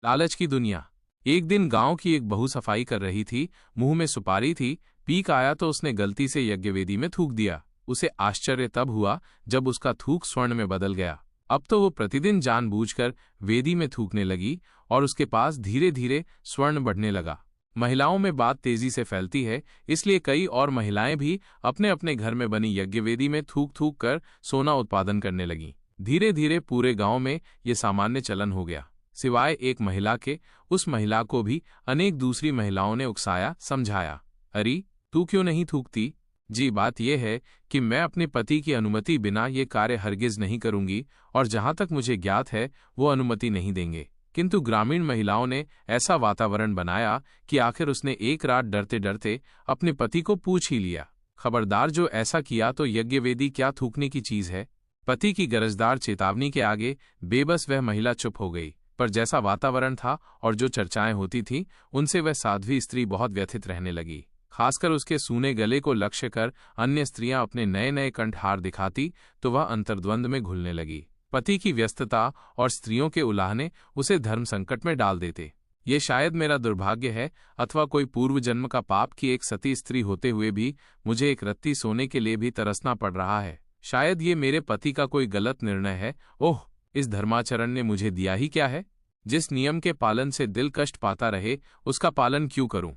लालच की दुनिया। एक दिन गांव की एक बहू सफाई कर रही थी, मुंह में सुपारी थी, पीक आया तो उसने गलती से यज्ञवेदी में थूक दिया। उसे आश्चर्य तब हुआ जब उसका थूक स्वर्ण में बदल गया। अब तो वो प्रतिदिन जानबूझकर वेदी में थूकने लगी और उसके पास धीरे धीरे स्वर्ण बढ़ने लगा। महिलाओं में बात तेजी से फैलती है, इसलिए कई और महिलाएं भी अपने अपने घर में बनी यज्ञवेदी में थूक थूक कर सोना उत्पादन करने लगीं। धीरे धीरे पूरे गांव में ये सामान्य चलन हो गया। सिवाय एक महिला के, उस महिला को भी अनेक दूसरी महिलाओं ने उकसाया, समझाया। अरे, तू क्यों नहीं थूकती? जी, बात यह है कि मैं अपने पति की अनुमति बिना ये कार्य हरगिज नहीं करूंगी और जहां तक मुझे ज्ञात है वो अनुमति नहीं देंगे। किंतु ग्रामीण महिलाओं ने ऐसा वातावरण बनाया कि आखिर उसने एक रात डरते डरते अपने पति को पूछ ही लिया। खबरदार, जो ऐसा किया तो यज्ञवेदी क्या थूकने की चीज है। पति की गरजदार चेतावनी के आगे बेबस वह महिला चुप हो गई। पर जैसा वातावरण था और जो चर्चाएं होती थीं, उनसे वह साध्वी स्त्री बहुत व्यथित रहने लगी। खासकर उसके सूने गले को लक्ष्य कर अन्य स्त्रियां अपने नए नए कंठहार दिखाती तो वह अंतर्द्वंद में घुलने लगी। पति की व्यस्तता और स्त्रियों के उलाहने उसे धर्म संकट में डाल देते। ये शायद मेरा दुर्भाग्य है अथवा कोई पूर्व जन्म का पाप कि एक सती स्त्री होते हुए भी मुझे एक रत्ती सोने के लिए भी तरसना पड़ रहा है। शायद ये मेरे पति का कोई गलत निर्णय है। ओह, इस धर्माचरण ने मुझे दिया ही क्या है? जिस नियम के पालन से दिल कष्ट पाता रहे उसका पालन क्यों करूं?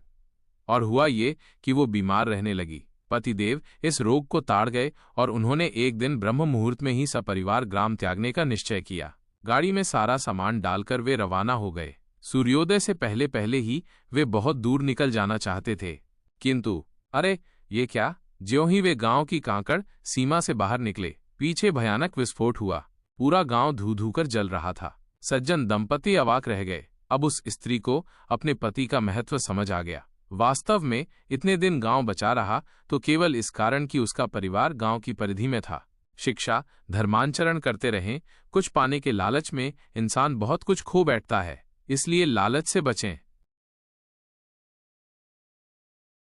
और हुआ ये कि वो बीमार रहने लगी। पतिदेव इस रोग को ताड़ गए और उन्होंने एक दिन ब्रह्म मुहूर्त में ही सपरिवार ग्राम त्यागने का निश्चय किया। गाड़ी में सारा सामान डालकर वे रवाना हो गए। सूर्योदय से पहले पहले ही वे बहुत दूर निकल जाना चाहते थे, किंतु अरे ये क्या! ज्यों ही वे गांव की कांकड़ सीमा से बाहर निकले, पीछे भयानक विस्फोट हुआ। पूरा गांव धू धू कर जल रहा था। सज्जन दंपति अवाक रह गए। अब उस स्त्री को अपने पति का महत्व समझ आ गया। वास्तव में इतने दिन गांव बचा रहा तो केवल इस कारण कि उसका परिवार गांव की परिधि में था। शिक्षा, धर्मांचरण करते रहें। कुछ पाने के लालच में इंसान बहुत कुछ खो बैठता है, इसलिए लालच से बचें।